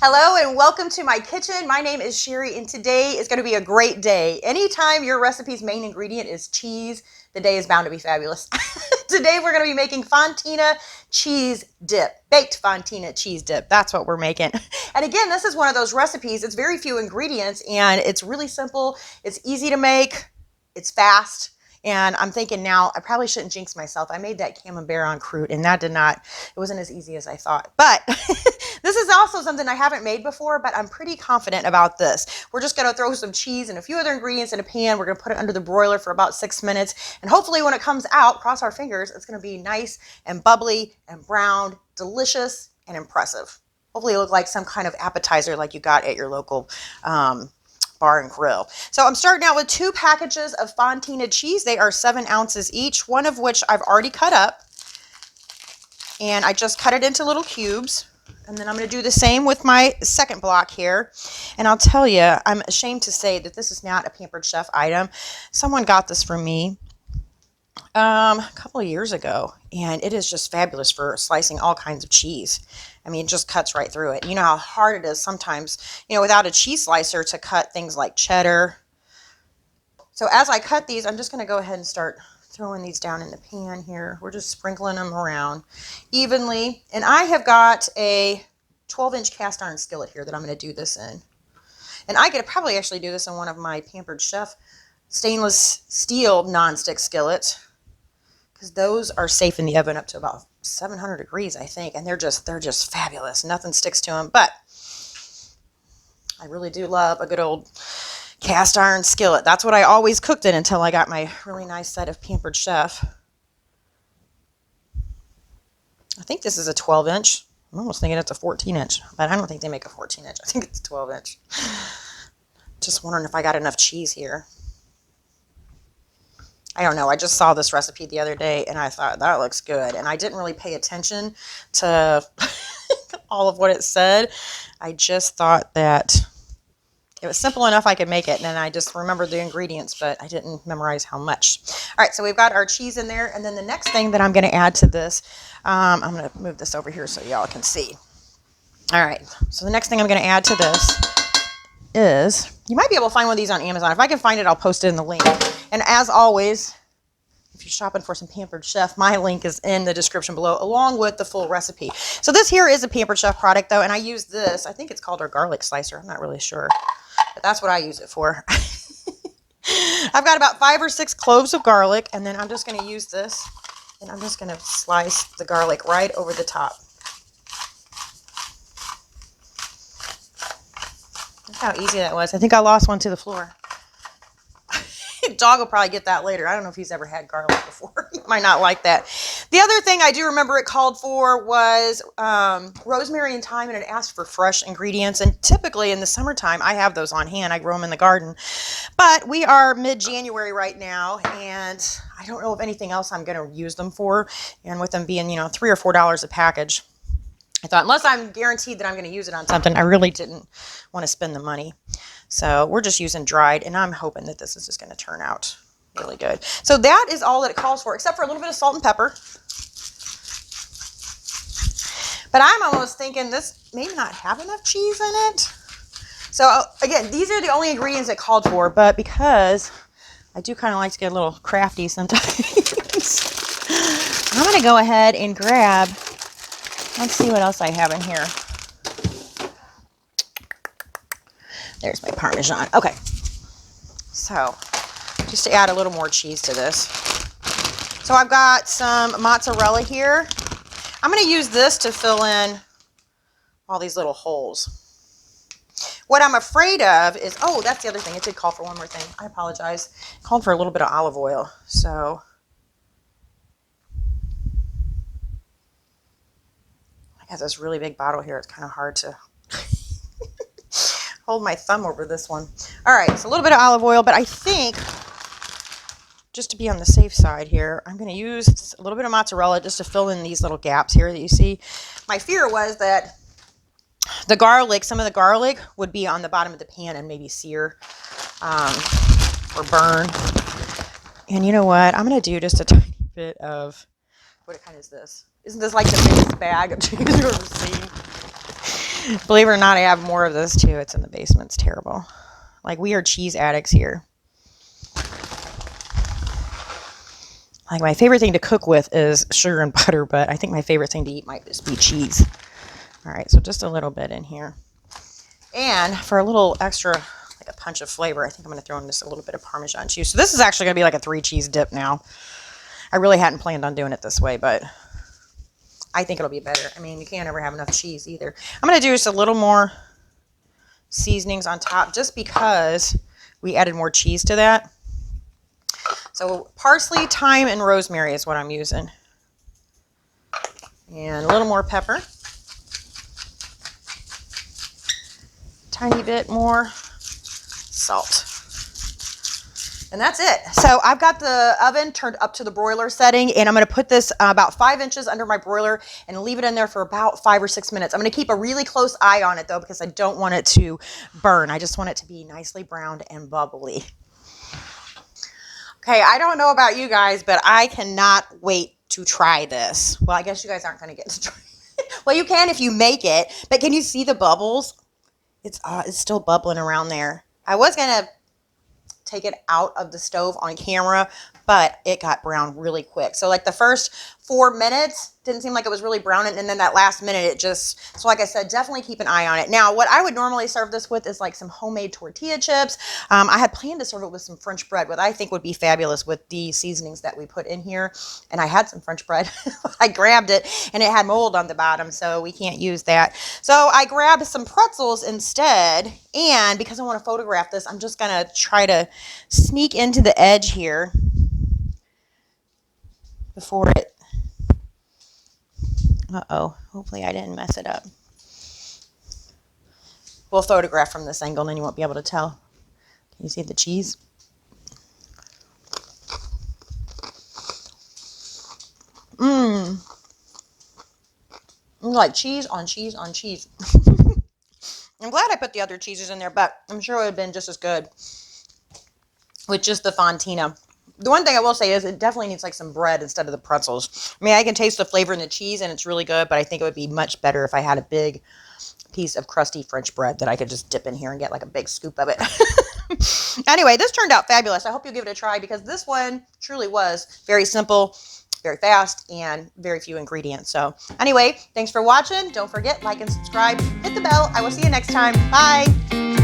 Hello and welcome to my kitchen. My name is Sherry and today is going to be a great day. Anytime your recipe's main ingredient is cheese, the day is bound to be fabulous. Today we're going to be making Fontina cheese dip, baked Fontina cheese dip. That's what we're making. And again, this is one of those recipes. It's very few ingredients and it's really simple. It's easy to make. It's fast. And I'm thinking now, I probably shouldn't jinx myself. I made that camembert en croûte and it wasn't as easy as I thought. But this is also something I haven't made before, but I'm pretty confident about this. We're just going to throw some cheese and a few other ingredients in a pan. We're going to put it under the broiler for about 6 minutes. And hopefully when it comes out, cross our fingers, it's going to be nice and bubbly and brown, delicious and impressive. Hopefully it'll look like some kind of appetizer like you got at your local bar and grill. So I'm starting out with 2 packages of Fontina cheese. They are 7 ounces each, one of which I've already cut up. And I just cut it into little cubes. And then I'm going to do the same with my second block here. And I'll tell you, I'm ashamed to say that this is not a Pampered Chef item. Someone got this for me a couple of years ago. And it is just fabulous for slicing all kinds of cheese. I mean, it just cuts right through it. You know how hard it is sometimes, without a cheese slicer to cut things like cheddar. So as I cut these, I'm just going to go ahead and start throwing these down in the pan here. We're just sprinkling them around evenly. And I have got a 12-inch cast iron skillet here that I'm going to do this in. And I could probably actually do this in one of my Pampered Chef stainless steel nonstick skillets, because those are safe in the oven up to about 700 degrees, I think, and they're just fabulous. Nothing sticks to them, but I really do love a good old cast iron skillet. That's what I always cooked in until I got my really nice set of Pampered Chef. I think this is a 12-inch. I'm almost thinking it's a 14-inch, but I don't think they make a 14-inch. I think it's a 12-inch. Just wondering if I got enough cheese here. I don't know. I just saw this recipe the other day and I thought that looks good. And I didn't really pay attention to all of what it said. I just thought that it was simple enough I could make it. And then I just remembered the ingredients, but I didn't memorize how much. All right, so we've got our cheese in there. And then the next thing that I'm going to add to this, I'm going to move this over here so y'all can see. All right, so the next thing I'm going to add to this is, you might be able to find one of these on Amazon. If I can find it, I'll post it in the link. And as always, if you're shopping for some Pampered Chef, my link is in the description below, along with the full recipe. So this here is a Pampered Chef product, though, and I use this. I think it's called our garlic slicer. I'm not really sure, but that's what I use it for. I've got about 5 or 6 cloves of garlic, and then I'm just going to use this, and I'm just going to slice the garlic right over the top. Look how easy that was. I think I lost one to the floor. Dog will probably get that later. I don't know if he's ever had garlic before. He might not like that. The other thing I do remember it called for was rosemary and thyme, and it asked for fresh ingredients. And typically in the summertime, I have those on hand. I grow them in the garden. But we are mid-January right now, and I don't know if anything else I'm going to use them for. And with them being, $3 or $4 a package, I thought, unless I'm guaranteed that I'm going to use it on something, I really didn't want to spend the money. So we're just using dried, and I'm hoping that this is just going to turn out really good. So that is all that it calls for, except for a little bit of salt and pepper. But I'm almost thinking this may not have enough cheese in it. So again, these are the only ingredients it called for, but because I do kind of like to get a little crafty sometimes, I'm going to go ahead and grab, let's see what else I have in here. There's my Parmesan. Okay, so just to add a little more cheese to this. So I've got some mozzarella here. I'm going to use this to fill in all these little holes. What I'm afraid of is, oh, that's the other thing. It did call for one more thing. I apologize. It called for a little bit of olive oil. So I got this really big bottle here. It's kind of hard to hold my thumb over this one. All right, so a little bit of olive oil, but I think just to be on the safe side here, I'm going to use a little bit of mozzarella just to fill in these little gaps here that you see. My fear was that the garlic, some of the garlic would be on the bottom of the pan and maybe sear or burn. And you know what? I'm going to do just a tiny bit of, what kind is this? Isn't this like the biggest bag of cheese you've ever seen? Believe it or not, I have more of this too. It's in the basement. It's terrible. Like, we are cheese addicts here. Like, my favorite thing to cook with is sugar and butter, but I think my favorite thing to eat might just be cheese. All right, so just a little bit in here. And for a little extra, like a punch of flavor, I think I'm going to throw in just a little bit of Parmesan cheese. So this is actually going to be like a 3-cheese dip now. I really hadn't planned on doing it this way, but I think it'll be better. I mean, you can't ever have enough cheese either. I'm going to do just a little more seasonings on top just because we added more cheese to that. So parsley, thyme, and rosemary is what I'm using. And a little more pepper. Tiny bit more salt. And that's it. So I've got the oven turned up to the broiler setting, and I'm going to put this about 5 inches under my broiler and leave it in there for about 5 or 6 minutes. I'm going to keep a really close eye on it though, because I don't want it to burn. I just want it to be nicely browned and bubbly. Okay, I don't know about you guys, but I cannot wait to try this. Well, I guess you guys aren't going to get to try it. Well, you can if you make it, but can you see the bubbles? It's still bubbling around there. I was going to take it out of the stove on camera, but it got brown really quick. So like the first 4 minutes didn't seem like it was really browning, and then that last minute it just, so like I said, definitely keep an eye on it. Now, what I would normally serve this with is like some homemade tortilla chips. I had planned to serve it with some French bread, what I think would be fabulous with the seasonings that we put in here. And I had some French bread. I grabbed it and it had mold on the bottom, so we can't use that. So I grabbed some pretzels instead, and because I want to photograph this, I'm just gonna try to sneak into the edge here before it, hopefully I didn't mess it up. We'll photograph from this angle and then you won't be able to tell. Can you see the cheese? Like cheese on cheese on cheese. I'm glad I put the other cheeses in there, but I'm sure it would have been just as good with just the Fontina. The one thing I will say is it definitely needs like some bread instead of the pretzels. I mean, I can taste the flavor in the cheese and it's really good, but I think it would be much better if I had a big piece of crusty French bread that I could just dip in here and get like a big scoop of it. Anyway, this turned out fabulous. I hope you'll give it a try because this one truly was very simple, very fast, and very few ingredients. So anyway, thanks for watching. Don't forget, like and subscribe. Hit the bell. I will see you next time. Bye.